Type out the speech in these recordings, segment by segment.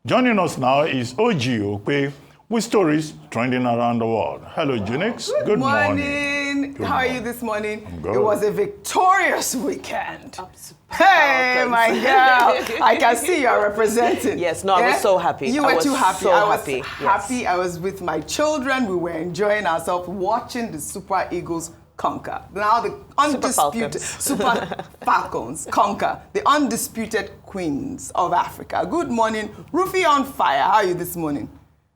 Joining us now is OjyOkpe with stories trending around the world. Hello, Junix. Good morning. Good How are you this morning? I'm good. It was a victorious weekend. Hey, my girl. I can see you are representing. Yes, no, I was so happy. You were too happy. So I was happy. happy. Yes. I was with my children. We were enjoying ourselves watching the Super Eagles conquer. Now the undisputed Super Falcons conquer the undisputed queens of Africa. Good morning. Rufy on fire. How are you this morning?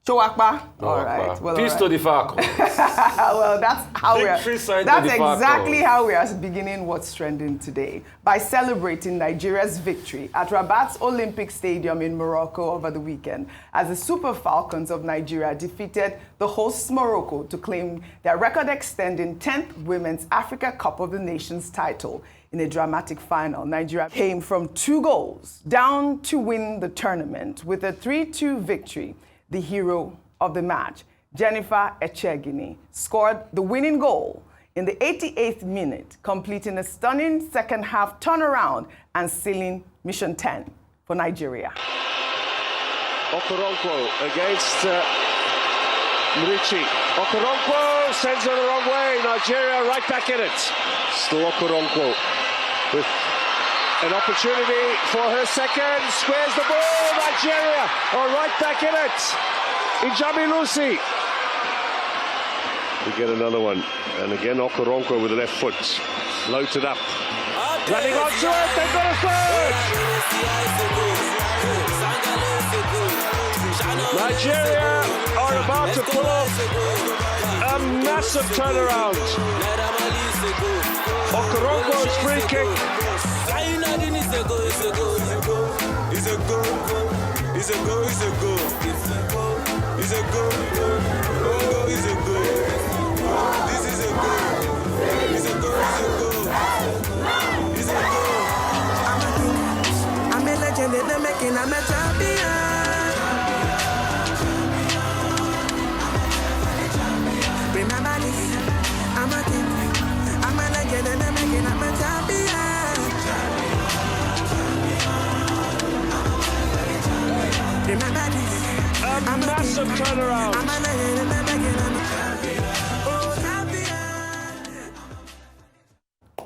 Chiamaka? All right. Well, peace to the Falcons. Well, that's how that's exactly Falcons. how we are beginning what's trending today, by celebrating Nigeria's victory at Rabat's Olympic Stadium in Morocco over the weekend, as the Super Falcons of Nigeria defeated the hosts Morocco to claim their record-extending 10th Women's Africa Cup of the Nations title. In a dramatic final, Nigeria came from 2 goals down to win the tournament with a 3-2 victory. The hero of the match, Jennifer Echegini, scored the winning goal in the 88th minute, completing a stunning second-half turnaround and sealing Mission 10 for Nigeria. Okoronkwo against Mrichi. Okoronkwo sends her the wrong way. Nigeria right back in it. Still Okoronkwo with an opportunity for her second. Squares the ball. Nigeria are right back in it. Ijami-Lucy. We get another one. And again, Okoronkwo with the left foot. Floated up. Running onto it. They've got a third. Nigeria are about to pull off a massive turnaround. Okoronkwo's free kick. It's a go. It's a go. It's a go. It's a go. Oh, it's a go. This is a go. It's a go. It's a go. It's a go. I'm a legend in the making. I'm a champion. Remember this. I'm a king. I'm a legend in the making. I'm a champion. Remember this. A massive turnaround.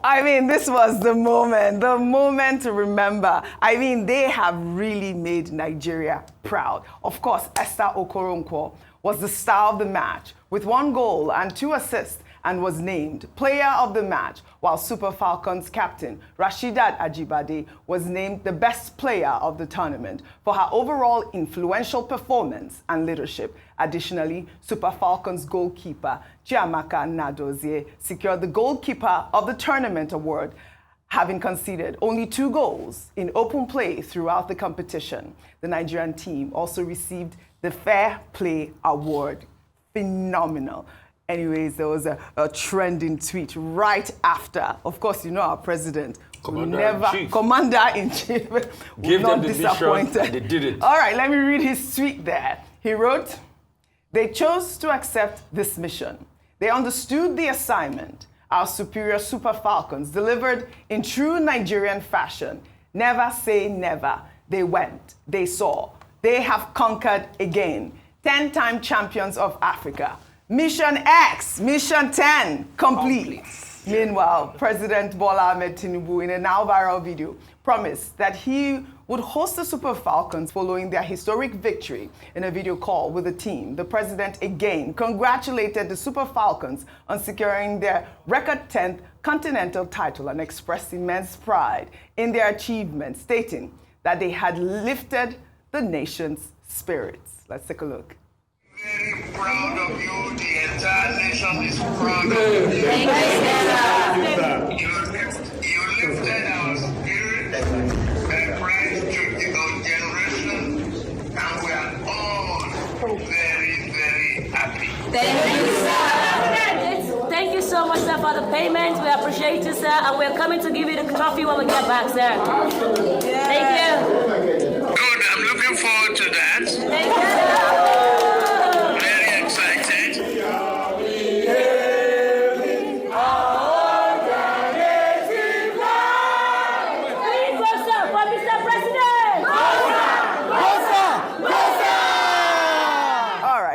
I mean, this was the moment to remember. I mean, they have really made Nigeria proud. Of course, Esther Okoronkwo was the star of the match with 1 goal and 2 assists, and was named Player of the Match, while Super Falcons captain Rasheedat Ajibade was named the best player of the tournament for her overall influential performance and leadership. Additionally, Super Falcons goalkeeper Chiamaka Nnadozie secured the Goalkeeper of the Tournament award, having conceded only 2 goals in open play throughout the competition. The Nigerian team also received the Fair Play Award. Phenomenal. Anyways, there was a trending tweet right after. Of course, you know our president Commander-in-Chief will not be disappointed. They did it. All right, let me read his tweet there. He wrote, "They chose to accept this mission. They understood the assignment. Our superior Super Falcons delivered in true Nigerian fashion. Never say never. They went. They saw. They have conquered again. 10-time champions of Africa. Mission X, Mission 10, complete." Meanwhile, President Bola Ahmed Tinubu, in a now viral video, promised that he would host the Super Falcons following their historic victory. In a video call with the team, the president again congratulated the Super Falcons on securing their record 10th continental title and expressed immense pride in their achievement, stating that they had lifted the nation's spirits. Let's take a look. Very proud of you. The entire nation is proud of you. You lifted our spirit and pride to the old generation, and we are all very, very happy. Thank you, sir. Thank you so much, sir, for the payment. We appreciate you, sir, and we're coming to give you the trophy when we get back, sir. Thank you. Good. I'm looking forward to that. Thank you. For Mr. President!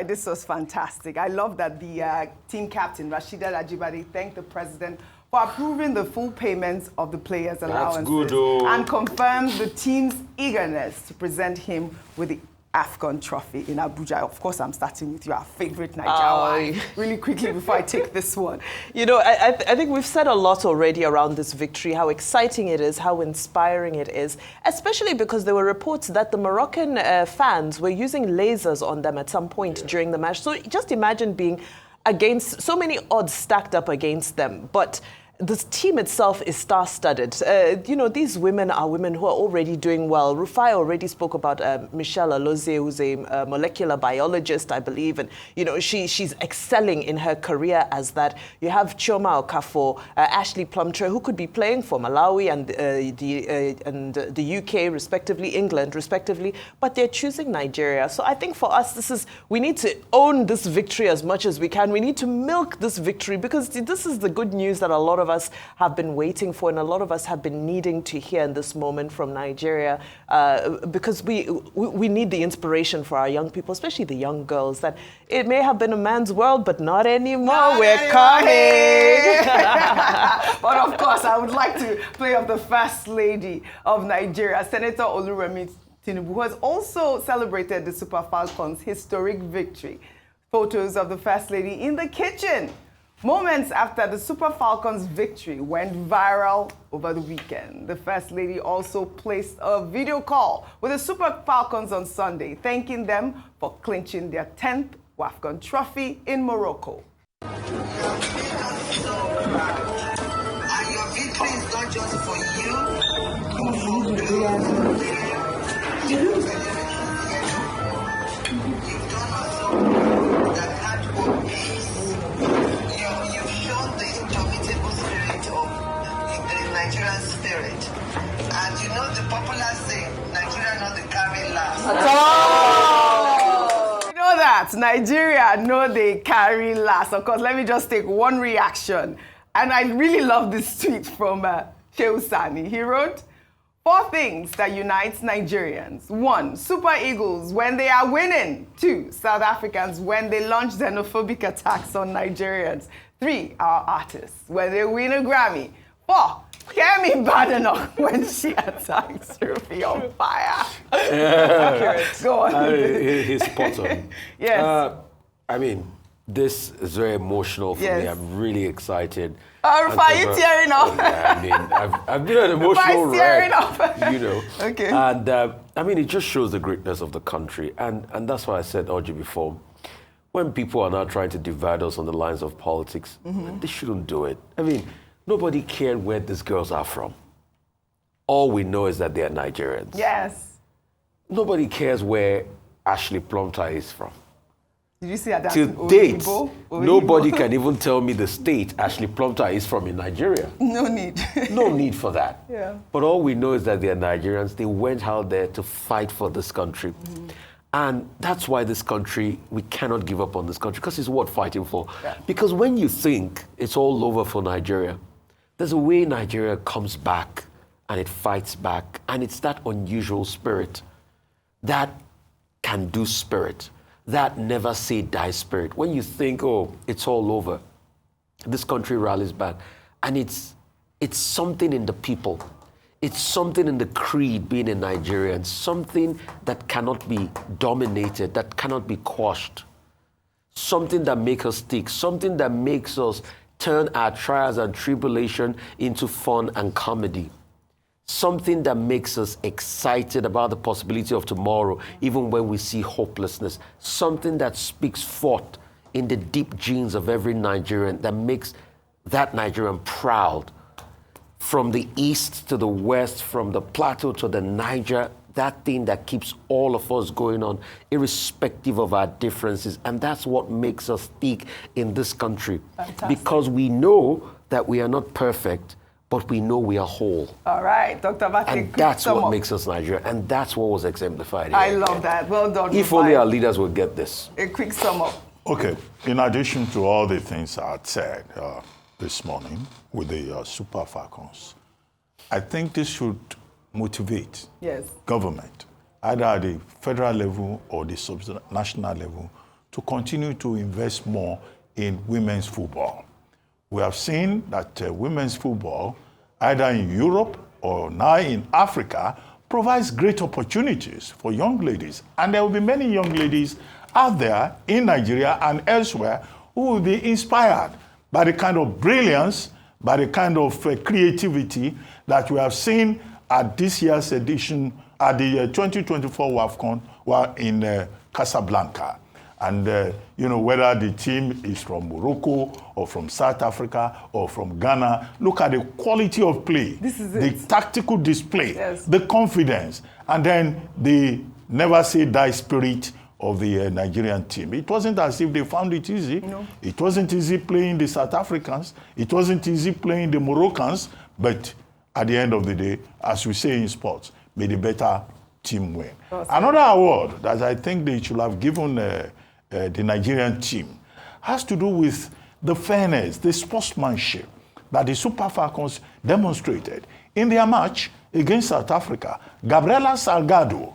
this was fantastic. I love that the team captain, Rasheedat Ajibade, thanked the president for approving the full payments of the players' allowances good, oh. and confirmed the team's eagerness to present him with the AFCON trophy in Abuja. Of course, I'm starting with your favorite Nigeria really quickly before I take this one. You know, I think we've said a lot already around this victory, how exciting it is, how inspiring it is, especially because there were reports that the Moroccan fans were using lasers on them at some point during the match. So just imagine being against so many odds stacked up against them. But this team itself is star-studded. You know, these women are women who are already doing well. Rufai already spoke about Michelle Alozie, who's a molecular biologist, I believe, and you know she's excelling in her career as that. You have Chiamaka Nnadozie, Ashley Plumtree, who could be playing for Malawi and the UK, respectively, England, respectively, but they're choosing Nigeria. So I think for us, we need to own this victory as much as we can. We need to milk this victory because this is the good news that a lot of us have been waiting for and a lot of us have been needing to hear in this moment from Nigeria because we need the inspiration for our young people, especially the young girls, that it may have been a man's world, but not anymore. We're coming. But of course, I would like to play off the First Lady of Nigeria, Senator Oluremi Tinubu, who has also celebrated the Super Falcons' historic victory. Photos of the First Lady in the kitchen moments after the Super Falcons' victory went viral over the weekend. The First Lady also placed a video call with the Super Falcons on Sunday, thanking them for clinching their 10th WAFCON trophy in Morocco. And your victory is not just for you, you've done also that hard work pays. You've shown the indomitable spirit of the Nigerian spirit. And you know the popular saying, Nigeria not the carry last. You know that Nigeria know they carry last. Of course, let me just take one reaction. And I really love this tweet from Shehu Sani. He wrote, 4 things that unites Nigerians. 1, Super Eagles when they are winning. 2, South Africans when they launch xenophobic attacks on Nigerians. 3, our artists when they win a Grammy. 4, Kemi Badenoch when she attacks Rufi on fire. Go on. He's spot on. Yes. I mean, this is very emotional for me. I'm really excited. Rufai, you tearing up? Yeah, I mean, I've been an emotional wreck, you know. Okay. And I mean, it just shows the greatness of the country. And that's why I said, Oji, before, when people are now trying to divide us on the lines of politics, they shouldn't do it. I mean, nobody cared where these girls are from. All we know is that they are Nigerians. Yes. Nobody cares where Ashley Plumtree is from. Did you see that? To date, nobody can even tell me the state Ashley Plumtree is from in Nigeria. No need. No need for that. Yeah. But all we know is that they are Nigerians. They went out there to fight for this country. And that's why this country, we cannot give up on this country, because it's worth fighting for. Yeah. Because when you think it's all over for Nigeria, there's a way Nigeria comes back and it fights back. And it's that unusual spirit, that can do spirit, that never say die spirit. When you think, oh, it's all over, this country rallies back. And it's something in the people. It's something in the creed being a Nigerian, something that cannot be dominated, that cannot be quashed. Something that makes us stick, something that makes us turn our trials and tribulation into fun and comedy. Something that makes us excited about the possibility of tomorrow, even when we see hopelessness. Something that speaks forth in the deep genes of every Nigerian, that makes that Nigerian proud. From the east to the west, from the plateau to the Niger, that thing that keeps all of us going on, irrespective of our differences. And that's what makes us stick in this country. Fantastic. Because we know that we are not perfect, but we know we are whole. All right, Dr. Bate, And that's what makes us Nigeria. And that's what was exemplified here. I love that. Well done. If only our leaders would get this. A quick sum up. Okay, in addition to all the things I had said this morning with the Super Falcons, I think this should motivate Yes. government, either at the federal level or the national level, to continue to invest more in women's football. We have seen that women's football, either in Europe or now in Africa, provides great opportunities for young ladies. And there will be many young ladies out there in Nigeria and elsewhere who will be inspired by the kind of brilliance, by the kind of creativity that we have seen at this year's edition, at the 2024 WAFCON in Casablanca. And, whether the team is from Morocco or from South Africa or from Ghana, look at the quality of play, the tactical display, the confidence, and then the never say die spirit of the Nigerian team. It wasn't as if they found it easy. No. It wasn't easy playing the South Africans. It wasn't easy playing the Moroccans. But at the end of the day, as we say in sports, may the better team win. Another award that I think they should have given the Nigerian team has to do with the fairness, the sportsmanship that the Super Falcons demonstrated in their match against South Africa. Gabriela Salgado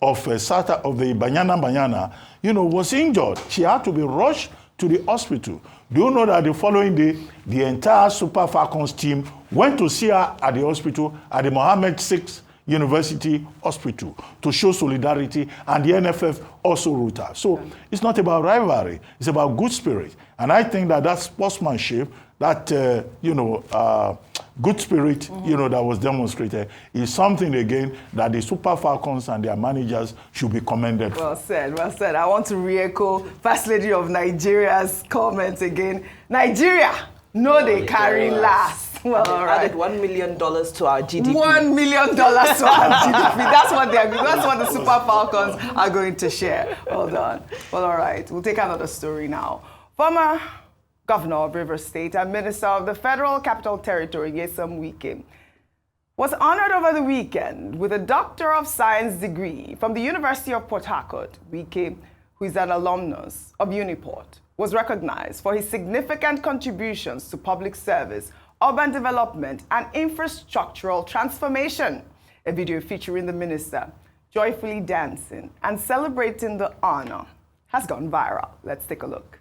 of the Banyana, was injured. She had to be rushed to the hospital. Do you know that the following day, the entire Super Falcons team went to see her at the hospital, at the Mohammed VI University Hospital, to show solidarity, and the NFF also wrote her. So it's not about rivalry, it's about good spirit. And I think that sportsmanship, that, good spirit, that was demonstrated is something, again, that the Super Falcons and their managers should be commended for. Well said, well said. I want to re-echo First Lady of Nigeria's comments again. Nigeria, they carry last. Well, all right. Added $1 million to our GDP. $1 million to our GDP. That's what the Super Falcons are going to share. Well done. Well, all right. We'll take another story now. Former Governor of Rivers State and Minister of the Federal Capital Territory, Nyesom Wike, was honored over the weekend with a Doctor of Science degree from the University of Port Harcourt. Wike, who is an alumnus of Uniport, was recognized for his significant contributions to public service, urban development, and infrastructural transformation. A video featuring the minister joyfully dancing and celebrating the honor has gone viral. Let's take a look.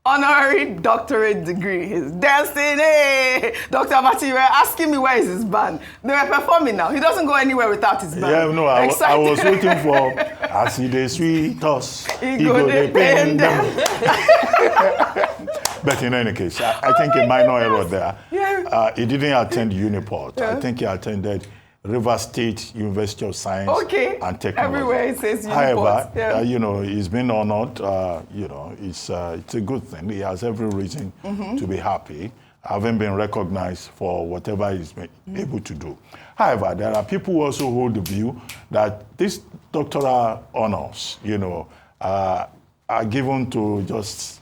Honorary doctorate degree. He's dancing. Hey! Dr. Abati, you were asking me where is his band. They were performing now. He doesn't go anywhere without his band. Yeah, no, I was waiting for I see the sweet us. He go the pain them. But in any case, I think a minor error there. Yeah. He didn't attend Uniport. Yeah. I think he attended River State University of Science and Technology. Everywhere it says Uniport. However, he's been honored. It's a good thing. He has every reason to be happy, having been recognized for whatever he's been able to do. However, there are people who also hold the view that these doctoral honors, are given to just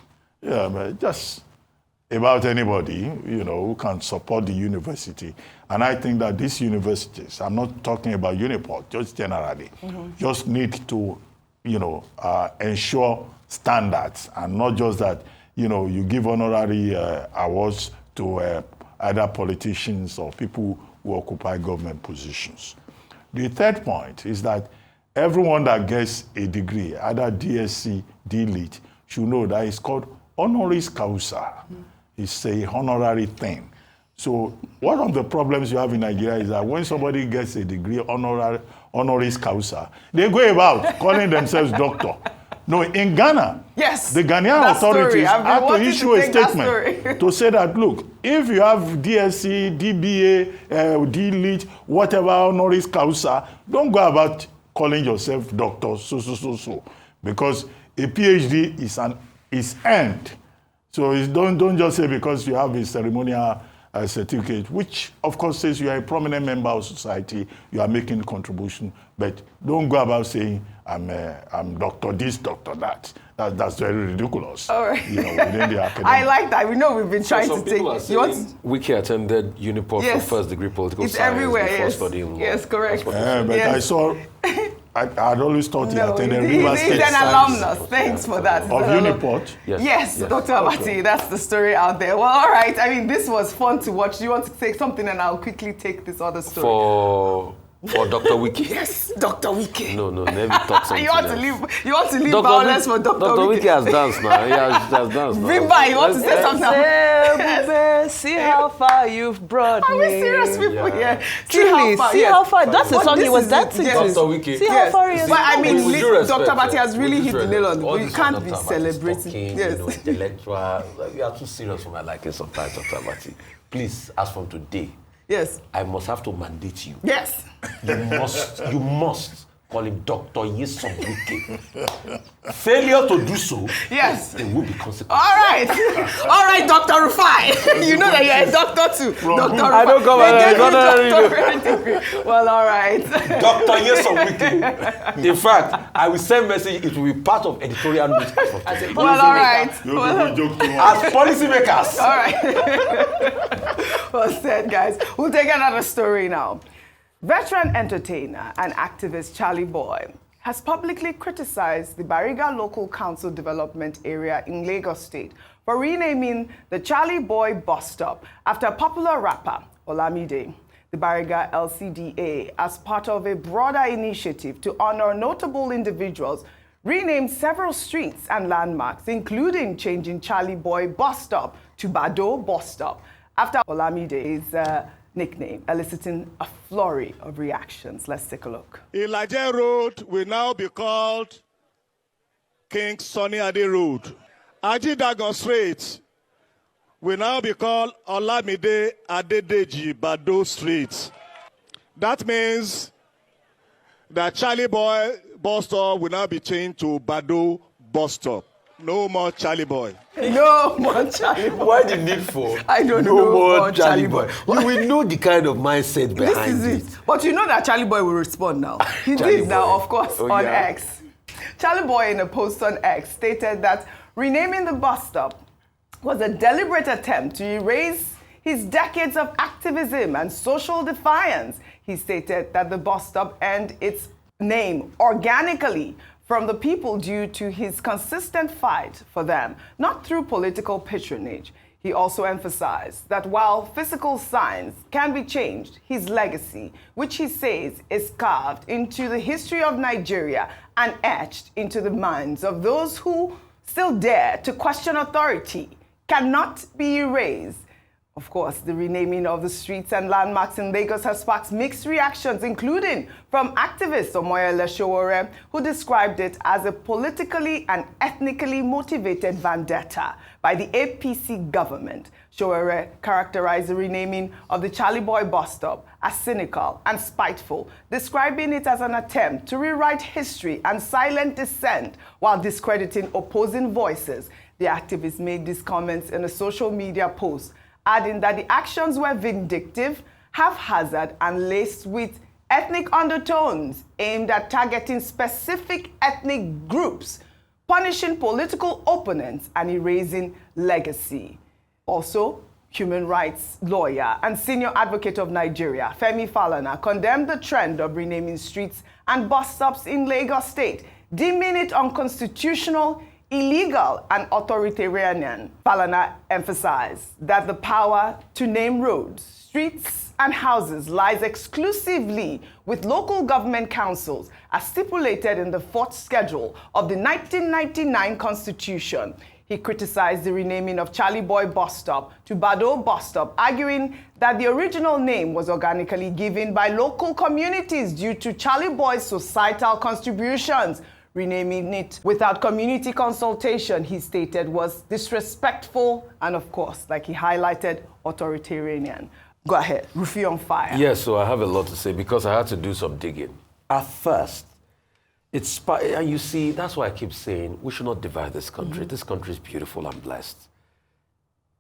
about anybody, who can support the university. And I think that these universities, I'm not talking about Uniport, just generally, just need to, ensure standards, and not just that, you give honorary awards to either politicians or people who occupy government positions. The third point is that everyone that gets a degree, either DSc, D.Lit, should know that it's called honoris causa. It's a honorary thing. So one of the problems you have in Nigeria is that when somebody gets a degree honoris causa, they go about calling themselves doctor. No, in Ghana, yes, the Ghanaian authorities had to issue a statement to say that, look, if you have DSC, DBA, D-Lit, whatever honoris causa, don't go about calling yourself doctor, so. Because a PhD is earned. So don't just say because you have a ceremonial certificate, which of course says you are a prominent member of society, you are making a contribution, but don't go about saying I'm doctor this, doctor that. That's very ridiculous. All right. Within the academy. I like that. We know we've been trying to take. Wike attended Uniport for first degree political science. It's everywhere. Yes. Studying law. Yes, correct. But I saw. I'd always thought he attended River State. He's an alumnus. Thanks for that. Of Uniport? Yes, Dr. Abati, that's the story out there. Well, all right. I mean, this was fun to watch. Do you want to say something and I'll quickly take this other story? For Dr. Wike? Yes, Dr. Wike. No, let me talk something You want to leave violence for Dr. Dr. Wike has danced now. He has danced now. Vimba, you want to say something? Yes. See how far you've brought me. Are we serious people here? Truly, see how far. That's the song he was dancing to. Dr. Wike. See how far he has. But I mean, Dr. Abati has really with hit the nail on the all You this can't Dr. be Abati celebrating. Talking, intellectual. You are too serious for my liking sometimes, Dr. Abati. Please, as from today, yes, I must have to mandate you. Yes. You must call him Dr. Nyesom Wike. Failure to do so, yes, there will be consequences. All right, Dr. Rufai. You know that you're a doctor too. Dr. Rufai. I don't come on. Well, all right. Dr. Nyesom Wike. In fact, I will send message. It will be part of editorial notes. Well, all right. As policymakers. All right. Well said, guys. We'll take another story now. Veteran entertainer and activist Charly Boy has publicly criticized the Bariga Local Council Development Area in Lagos State for renaming the Charly Boy bus stop after popular rapper Olamide. The Bariga LCDA, as part of a broader initiative to honor notable individuals, renamed several streets and landmarks, including changing Charly Boy bus stop to Bado bus stop after Olamide's nickname, eliciting a flurry of reactions. Let's take a look. Ilaje Road will now be called King Sunny Ade Road. Ajidagon Street will now be called Olamide Adedeji Bado Street. That means that Charly Boy bus stop will now be changed to Bado bus stop. No more Charly Boy. No more Charly Boy. Why the need for I don't know. No more Charly Boy. You will know the kind of mindset behind this is it. But you know that Charly Boy will respond now. He did now, of course, on X. Charly Boy, in a post on X, stated that renaming the bus stop was a deliberate attempt to erase his decades of activism and social defiance. He stated that the bus stop earned its name organically from the people due to his consistent fight for them, not through political patronage. He also emphasized that while physical signs can be changed, his legacy, which he says is carved into the history of Nigeria and etched into the minds of those who still dare to question authority, cannot be erased. Of course, the renaming of the streets and landmarks in Lagos has sparked mixed reactions, including from activist Omoyele Sowore, who described it as a politically and ethnically motivated vendetta by the APC government. Sowore characterized the renaming of the Charly Boy bus stop as cynical and spiteful, describing it as an attempt to rewrite history and silent dissent while discrediting opposing voices. The activist made these comments in a social media post, adding that the actions were vindictive, haphazard, and laced with ethnic undertones aimed at targeting specific ethnic groups, punishing political opponents, and erasing legacy. Also, human rights lawyer and senior advocate of Nigeria, Femi Falana, condemned the trend of renaming streets and bus stops in Lagos State, deeming it unconstitutional, illegal, and authoritarian. Falana emphasized that the power to name roads, streets, and houses lies exclusively with local government councils, as stipulated in the 4th schedule of the 1999 Constitution. He criticized the renaming of Charlie Boy Bus Stop to Bado Bus Stop, arguing that the original name was organically given by local communities due to Charlie Boy's societal contributions. Renaming it without community consultation, he stated, was disrespectful and, of course, like he highlighted, authoritarian. Go ahead, Rufi on fire. Yes, so I have a lot to say because I had to do some digging. At first, and you see, that's why I keep saying we should not divide this country. This country is beautiful and blessed.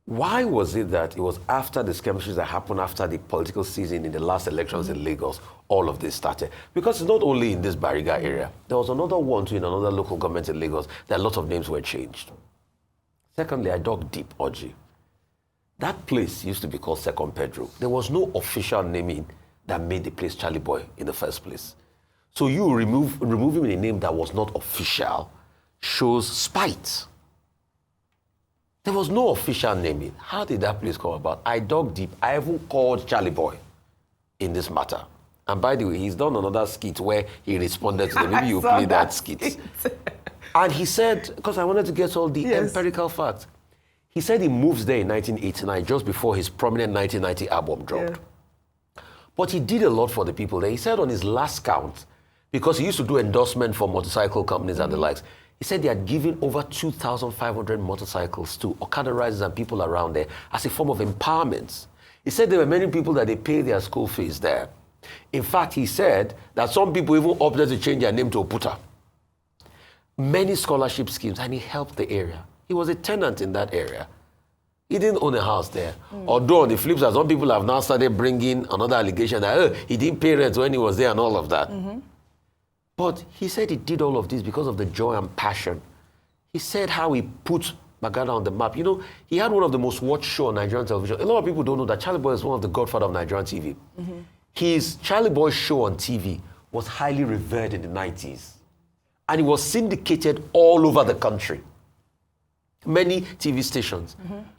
Why was it that it was after the skirmishes that happened after the political season in the last elections in Lagos, all of this started? Because it's not only in this Bariga area. There was another one too in another local government in Lagos that a lot of names were changed. Secondly, I dug deep, Oji. That place used to be called Second Pedro. There was no official naming that made the place Charlie Boy in the first place. So you remove him in a name that was not official shows spite. There was no official naming. How did that place come about? I dug deep. I even called Charlie Boy in this matter. And by the way, he's done another skit where he responded to them. Maybe you play that skit. And he said, because I wanted to get all the empirical facts, he said he moves there in 1989, just before his prominent 1990 album dropped. Yeah. But he did a lot for the people there. He said on his last count, because he used to do endorsement for motorcycle companies and the likes, he said they had given over 2,500 motorcycles to Okada riders and people around there as a form of empowerment. He said there were many people that they paid their school fees there. In fact, he said that some people even opted to change their name to Oputa. Many scholarship schemes, and he helped the area. He was a tenant in that area. He didn't own a house there. Although on the flip side, some people have now started bringing another allegation that he didn't pay rent when he was there and all of that. But he said he did all of this because of the joy and passion. He said how he put Bagada on the map. You know, he had one of the most watched shows on Nigerian television. A lot of people don't know that Charlie Boy is one of the godfather of Nigerian TV. His Charlie Boy show on TV was highly revered in the 90s. And it was syndicated all over the country. Many TV stations.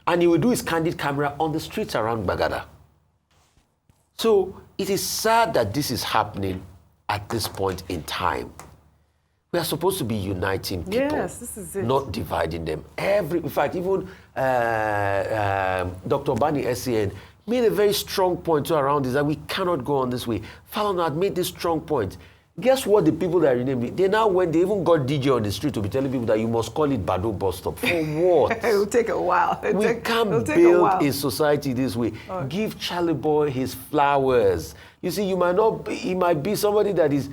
And he would do his candid camera on the streets around Bagada. So it is sad that this is happening at this point in time. We are supposed to be uniting people. Yes, this is it. Not dividing them. In fact, even Dr. Bani SEN made a very strong point around this, that we cannot go on this way. Falcon had made this strong point. Guess what the people that renamed it, they even got DJ on the street to be telling people that you must call it Bado Bus Stop. For what? It will take a while. We can't build a society this way. Give Charlie Boy his flowers. You see, he might be somebody that is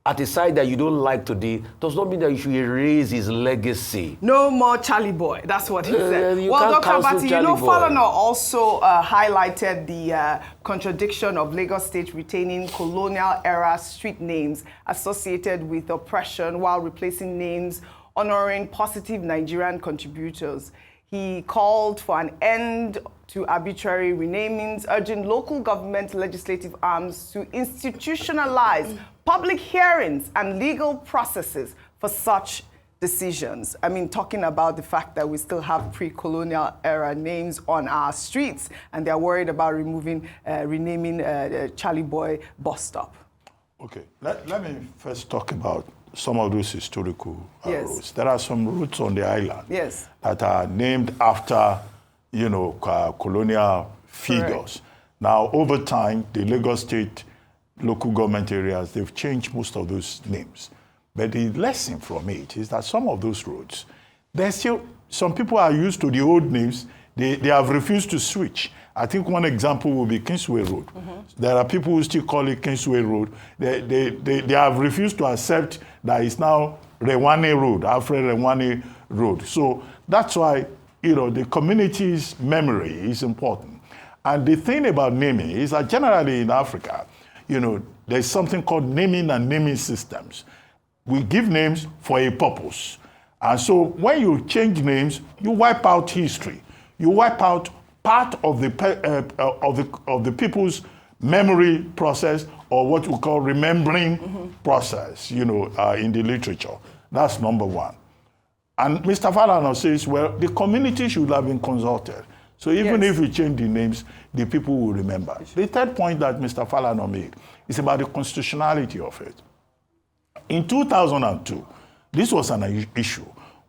at a side that you don't like today, does not mean that you should erase his legacy. No more Charlie Boy. That's what he said. Well, Dr. Abati, Falcon also highlighted the contradiction of Lagos State retaining colonial-era street names associated with oppression while replacing names honoring positive Nigerian contributors. He called for an end to arbitrary renamings, urging local government legislative arms to institutionalize public hearings and legal processes for such decisions. I mean, talking about the fact that we still have pre-colonial era names on our streets, and they're worried about renaming Charlie Boy Bus Stop. Okay, let me first talk about some of those historical routes. There are some routes on the island that are named after, colonial figures. Correct. Now, over time, the Lagos State local government areas, they've changed most of those names. But the lesson from it is that some of those roads, some people are used to the old names. They have refused to switch. I think one example will be Kingsway Road. There are people who still call it Kingsway Road. They have refused to accept that it's now Rewane Road, Alfred Rewane Road. So that's why, the community's memory is important. And the thing about naming is that generally in Africa, there's something called naming and naming systems. We give names for a purpose. And so when you change names, you wipe out history. You wipe out part of the people's memory process, or what we call remembering process, in the literature. That's number one. And Mr. Falana says, well, the community should have been consulted. So even if we change the names, the people will remember. The third point that Mr. Falana made is about the constitutionality of it. In 2002, this was an issue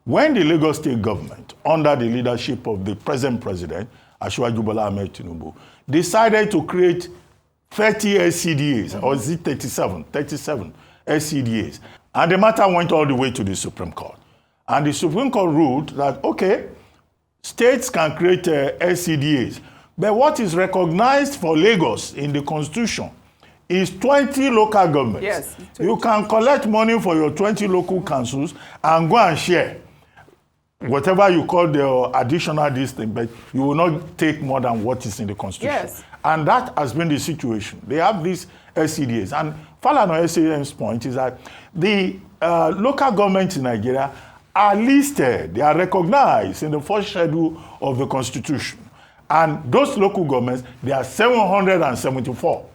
when the Lagos State government, under the leadership of the present president, Asiwaju Bola Ahmed Tinubu, decided to create 30 SCDAs, or is it 37? 37 SCDAs. And the matter went all the way to the Supreme Court. And the Supreme Court ruled that, okay, states can create SCDAs, but what is recognized for Lagos in the Constitution is 20 local governments. Yes. You can collect money for your 20 local councils and go and share whatever you call the additional distance, but you will not take more than what is in the Constitution. Yes. And that has been the situation. They have these SCDAs. And Falano SAM's point is that the local governments in Nigeria are listed, they are recognized in the first schedule of the Constitution. And those local governments, they are 774.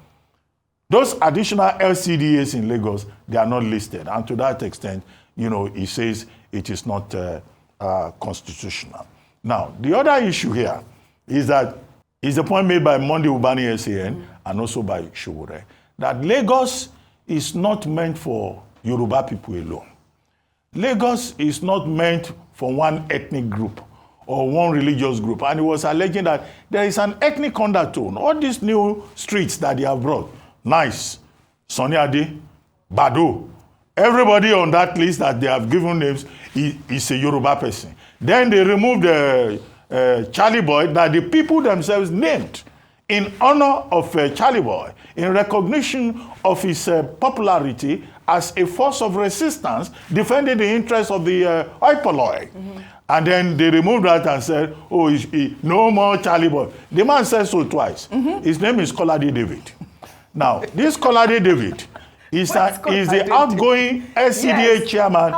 Those additional LCDAs in Lagos, they are not listed. And to that extent, you know, he says it is not constitutional. Now, the other issue here is that is the point made by Monday Ubani SAN and also by Showore, that Lagos is not meant for Yoruba people alone. Lagos is not meant for one ethnic group or one religious group. And he was alleging that there is an ethnic undertone. All these new streets that they have brought, Nice, Sunny Ade, Bado, everybody on that list that they have given names is a Yoruba person. Then they removed Charly Boy that the people themselves named in honor of Charly Boy, in recognition of his popularity as a force of resistance defending the interests of the hoi polloi. And then they removed that and said, oh, no more Charly Boy. The man said so twice. His name is Kolade David. Now, this Kolade David is the outgoing SCDA chairman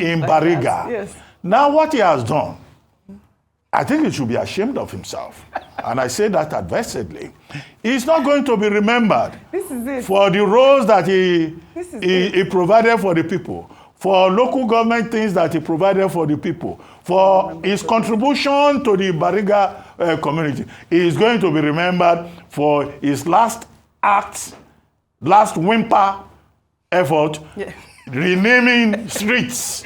in Bariga. Yes. Now, what he has done, I think he should be ashamed of himself. And I say that advisedly. He's not going to be remembered for the roles that he provided for the people, for local government things that he provided for the people, for his contribution to the Bariga community. He is going to be remembered for his last act, last whimper effort, renaming streets.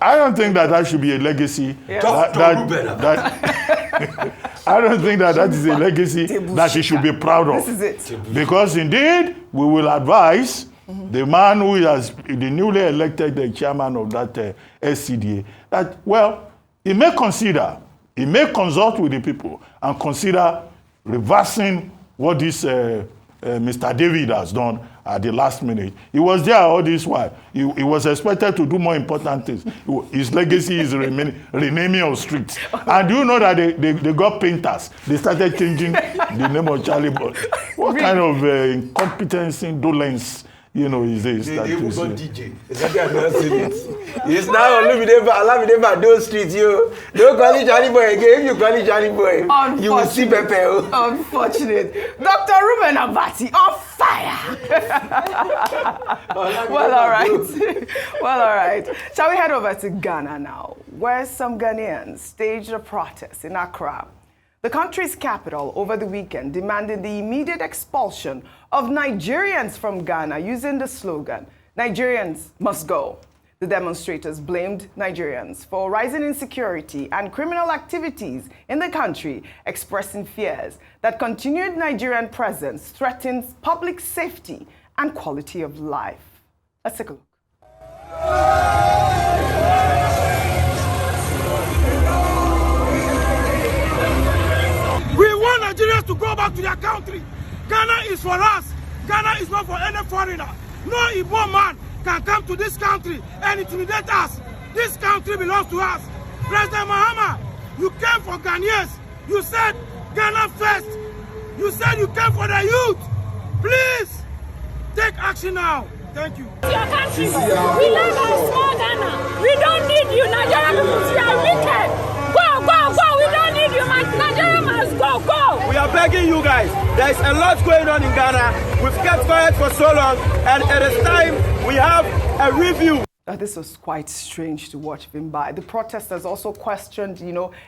I don't think that should be a legacy. I don't think that is a legacy that he should be proud of. This is it. Because indeed, we will advise the man who is the newly elected chairman of that SCDA that, well, he may consult with the people and consider reversing what this Mr. David has done at the last minute. He was there all this while. He was expected to do more important things. His legacy is renaming of streets. And do you know that they got painters? They started changing the name of Charly Boy. What kind of incompetence, indolence, you know, is this? They even got DJ. It's now Oluremi those streets, you. Don't call it Charly Boy again. If you call it Charly Boy, you will see Pepe. Unfortunate. Dr. Ruben Abati on fire. Well, all right. Well, all right. Shall we head over to Ghana now, where some Ghanaians staged a protest in Accra, the country's capital, over the weekend, demanding the immediate expulsion of Nigerians from Ghana using the slogan, "Nigerians must go." The demonstrators blamed Nigerians for rising insecurity and criminal activities in the country, expressing fears that continued Nigerian presence threatens public safety and quality of life. Let's take a look. We want Nigerians to go back to their country. Ghana is for us. Ghana is not for any foreigner. No Igbo man can come to this country and intimidate us. This country belongs to us. President Mahama, you came for Ghanaians. You said Ghana first. You said you came for the youth. Please take action now. Thank you. Your country. We love our small Ghana. We don't need you, Nigerian people. You are wicked. Go, go, go. We don't need you, man. Nigeria must go, go. We are begging you guys. There is a lot going on in Ghana. We've kept quiet for so long, and it is time we have a review. This was quite strange to watch him by. The protesters also questioned,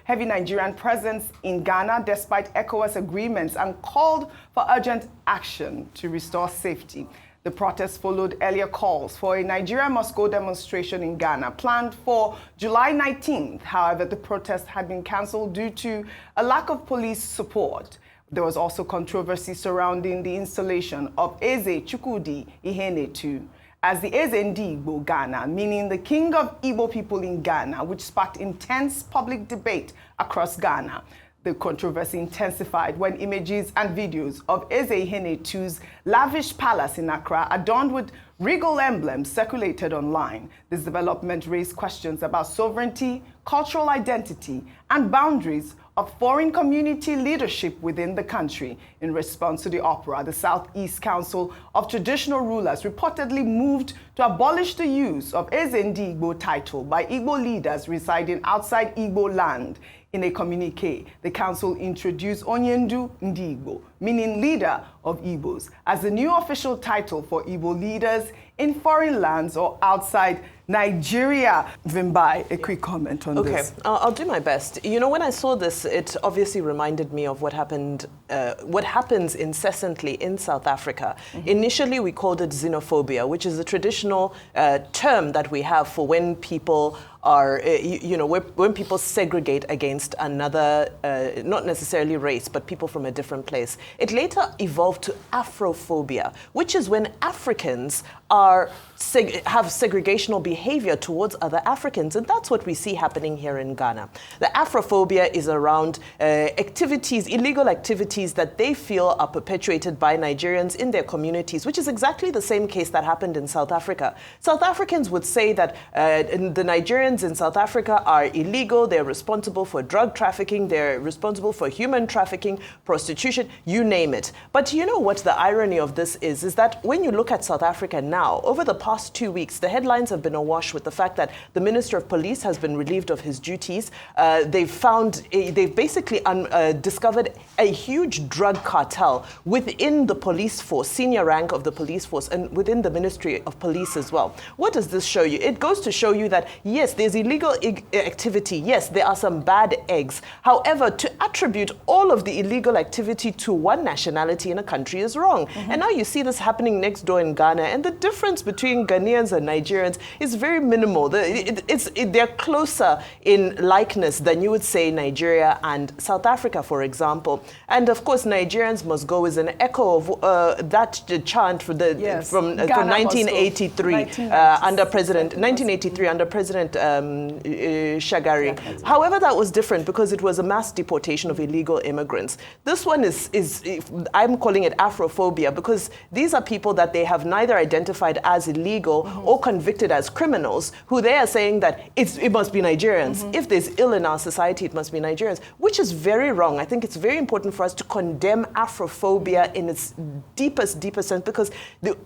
heavy Nigerian presence in Ghana despite ECOWAS agreements and called for urgent action to restore safety. The protest followed earlier calls for a Nigeria Must Go demonstration in Ghana planned for July 19th. However, the protest had been cancelled due to a lack of police support. There was also controversy surrounding the installation of Eze Chukwudi Ihenetu as the Eze Ndi Igbo Ghana, meaning the king of Igbo people in Ghana, which sparked intense public debate across Ghana. The controversy intensified when images and videos of Eze Ihenetu's lavish palace in Accra, adorned with regal emblems, circulated online. This development raised questions about sovereignty, cultural identity, and boundaries of foreign community leadership within the country. In response to the uproar, the Southeast Council of Traditional Rulers reportedly moved to abolish the use of Eze Ndi Igbo title by Igbo leaders residing outside Igbo land. In a communique, the council introduced Onyendu Ndi Igbo, meaning leader of Igbos, as the new official title for Igbo leaders in foreign lands or outside Nigeria. Vimbai, a quick comment on this. Okay, I'll do my best. You know, when I saw this, it obviously reminded me of what happens incessantly in South Africa. Initially, we called it xenophobia, which is a traditional term that we have for when people are, when people segregate against another, not necessarily race, but people from a different place. It later evolved to Afrophobia, which is when Africans have segregational behavior towards other Africans, and that's what we see happening here in Ghana. The Afrophobia is around illegal activities that they feel are perpetuated by Nigerians in their communities, which is exactly the same case that happened in South Africa. South Africans would say that the Nigerians in South Africa are illegal, they're responsible for drug trafficking, they're responsible for human trafficking, prostitution, you name it. But you know what the irony of this is that when you look at South Africa now, over the past 2 weeks, the headlines have been awash with the fact that the Minister of Police has been relieved of his duties. They've basically discovered a huge drug cartel within the police force, senior rank of the police force, and within the Ministry of Police as well. What does this show you? It goes to show you that, yes, there's illegal activity. Yes, there are some bad eggs. However, to attribute all of the illegal activity to one nationality in a country is wrong. And now you see this happening next door in Ghana, and the difference between Ghanaians and Nigerians is very minimal. They're closer in likeness than you would say Nigeria and South Africa, for example. And of course, Nigerians must go is an echo of that chant from 1983 under President Shagari. However, that was different because it was a mass deportation of illegal immigrants. This one is I'm calling it Afrophobia because these are people that they have neither identified as illegal or convicted as criminals, who they are saying that it must be Nigerians. If there's ill in our society, it must be Nigerians, which is very wrong. I think it's very important for us to condemn Afrophobia in its deepest sense, because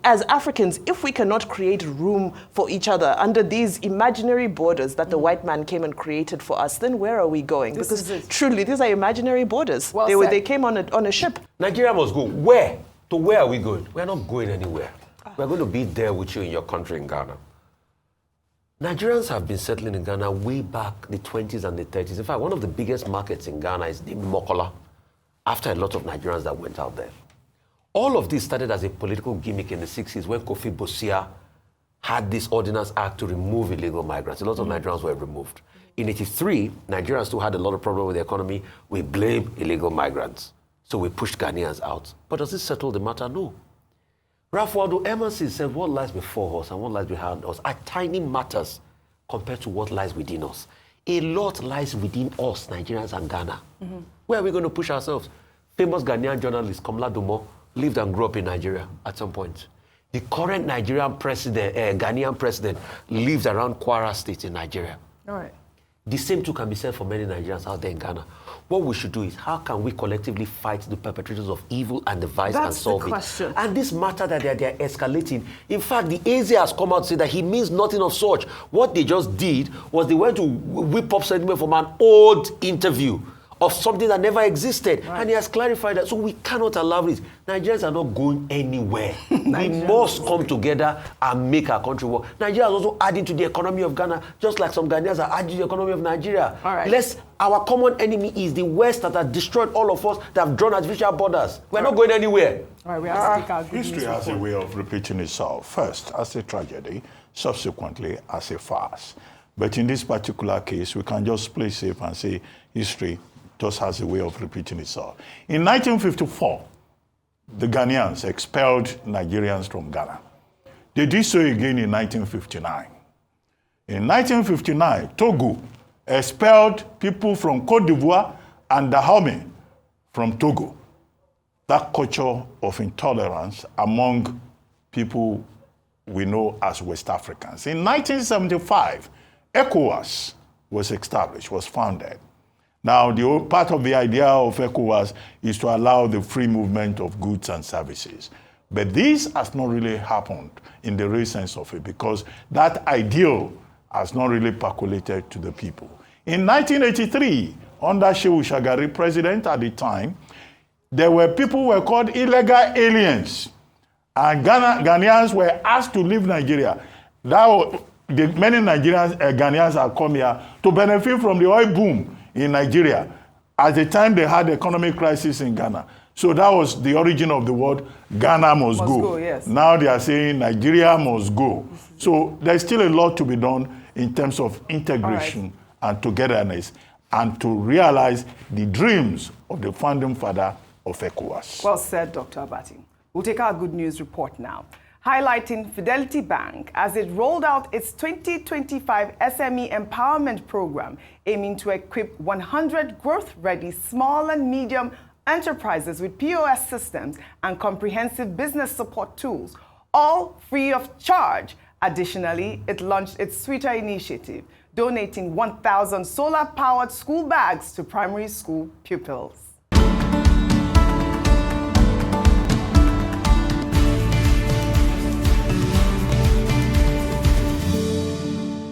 as Africans, if we cannot create room for each other under these imaginary borders that the white man came and created for us, then where are we going? Because truly, these are imaginary borders. They came on a ship. Nigeria must go. Where? To where are we going? We're not going anywhere. We're going to be there with you in your country in Ghana. Nigerians have been settling in Ghana way back the 20s and the 30s. In fact, one of the biggest markets in Ghana is named Mokola, after a lot of Nigerians that went out there. All of this started as a political gimmick in the 60s when Kofi Bosia had this Ordinance Act to remove illegal migrants. A lot of Nigerians were removed. In 83, Nigerians still had a lot of problems with the economy. We blame illegal migrants. So we pushed Ghanaians out. But does this settle the matter? No. Ralph Waldo Emerson said, what lies before us and what lies behind us are tiny matters compared to what lies within us. A lot lies within us, Nigerians and Ghana. Where are we going to push ourselves? Famous Ghanaian journalist Komla Dumo lived and grew up in Nigeria at some point. The current Nigerian president, Ghanaian president, lives around Kwara State in Nigeria. All right. The same too can be said for many Nigerians out there in Ghana. What we should do is, how can we collectively fight the perpetrators of evil and the vice and solve it? That's the question. And this matter that they're escalating, in fact, the AZ has come out to say that he means nothing of such. What they just did was they went to whip up sentiment from an old interview of something that never existed. Right. And he has clarified that. So we cannot allow this. Nigerians are not going anywhere. We must come together and make our country work. Nigeria is also adding to the economy of Ghana, just like some Ghanaians are adding to the economy of Nigeria. All right. Our common enemy is the West that has destroyed all of us, that have drawn artificial borders. We're not going anywhere. All right, we have to take our history has a way of repeating itself. First, as a tragedy, subsequently as a farce. But in this particular case, we can just play safe and say history just has a way of repeating itself. In 1954, the Ghanaians expelled Nigerians from Ghana. They did so again in 1959. In 1959, Togo expelled people from Côte d'Ivoire and Dahomey from Togo. That culture of intolerance among people we know as West Africans. In 1975, ECOWAS was established, was founded. Now, the part of the idea of ECOWAS is to allow the free movement of goods and services. But this has not really happened in the real sense of it, because that ideal has not really percolated to the people. In 1983, under Shehu Shagari, president at the time, there were people who were called illegal aliens. And Ghanaians were asked to leave Nigeria. Many Nigerians, Ghanaians have come here to benefit from the oil boom in Nigeria. At the time, they had economic crisis in Ghana. So that was the origin of the word Ghana must go. Yes. Now they are saying Nigeria must go. So there's still a lot to be done in terms of integration and togetherness, and to realize the dreams of the founding father of ECOWAS. Well said, Dr. Abati. We'll take our good news report now, highlighting Fidelity Bank as it rolled out its 2025 SME Empowerment Program, aiming to equip 100 growth-ready small and medium enterprises with POS systems and comprehensive business support tools, all free of charge. Additionally, it launched its Sweeter initiative, donating 1,000 solar-powered school bags to primary school pupils.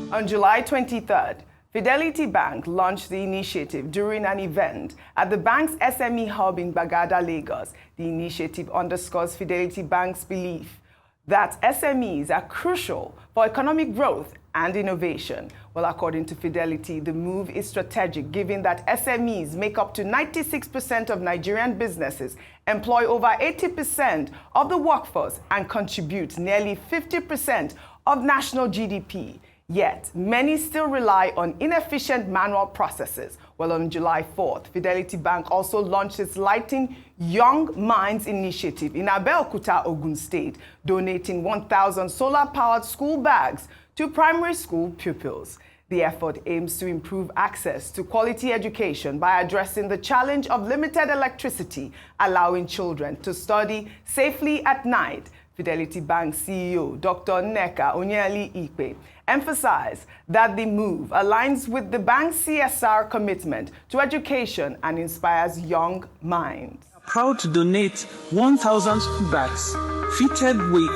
On July 23rd, Fidelity Bank launched the initiative during an event at the bank's SME hub in Bagada, Lagos. The initiative underscores Fidelity Bank's belief that SMEs are crucial for economic growth and innovation. Well, according to Fidelity, the move is strategic, given that SMEs make up to 96% of Nigerian businesses, employ over 80% of the workforce, and contribute nearly 50% of national GDP. Yet, many still rely on inefficient manual processes. Well, on July 4th, Fidelity Bank also launched its Lighting Young Minds initiative in Abeokuta, Ogun State, donating 1,000 solar-powered school bags to primary school pupils. The effort aims to improve access to quality education by addressing the challenge of limited electricity, allowing children to study safely at night. Fidelity Bank CEO Dr. Nneka Onyeali-Ikpe emphasized that the move aligns with the bank's CSR commitment to education and inspires young minds. Proud to donate 1,000 school bags fitted with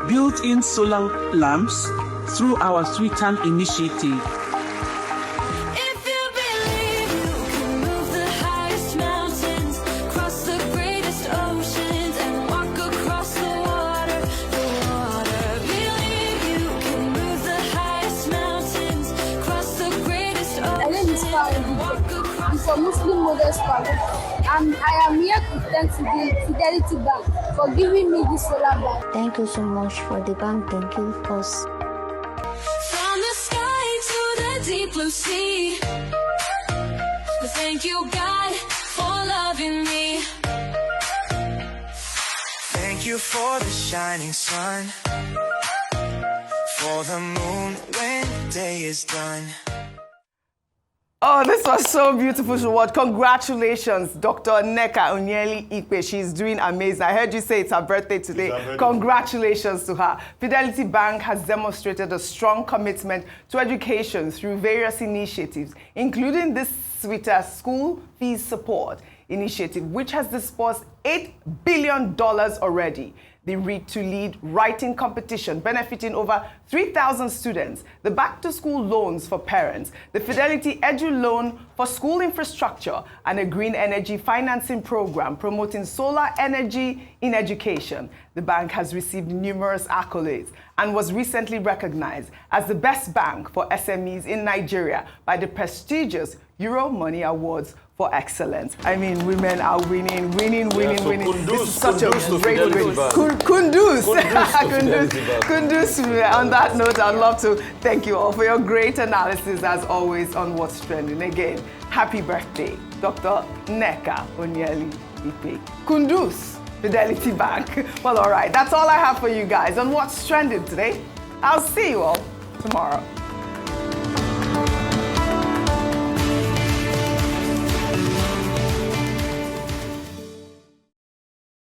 built-in solar lamps through our Sweetan initiative. For Muslim model scholar, and I am here to thank the Fidelity Bank for giving me this solar bag. Thank you so much for the bank. Thank you, because from the sky to the deep blue sea. Thank you, God, for loving me. Thank you for the shining sun, for the moon when day is done. Oh, this was so beautiful to watch. Congratulations, Dr. Nneka Onyeali-Ikpe. She's doing amazing. I heard you say it's her birthday today. Congratulations to her. Fidelity Bank has demonstrated a strong commitment to education through various initiatives, including this Sweeter school fees support. initiative, which has disbursed $8 billion already. The Read to Lead writing competition benefiting over 3,000 students, the back-to-school loans for parents, the Fidelity Edu loan for school infrastructure, and a green energy financing program promoting solar energy in education. The bank has received numerous accolades and was recently recognized as the best bank for SMEs in Nigeria by the prestigious Euro Money Awards for excellence. I mean, women are winning. So This is such a great Kunduz. On that note, I'd love to thank you all for your great analysis, as always, on What's Trending. Again, happy birthday, Dr. Nneka Onyeali-Ikpe. Kunduz, Fidelity Bank. Well, all right, that's all I have for you guys on What's Trending today. I'll see you all tomorrow.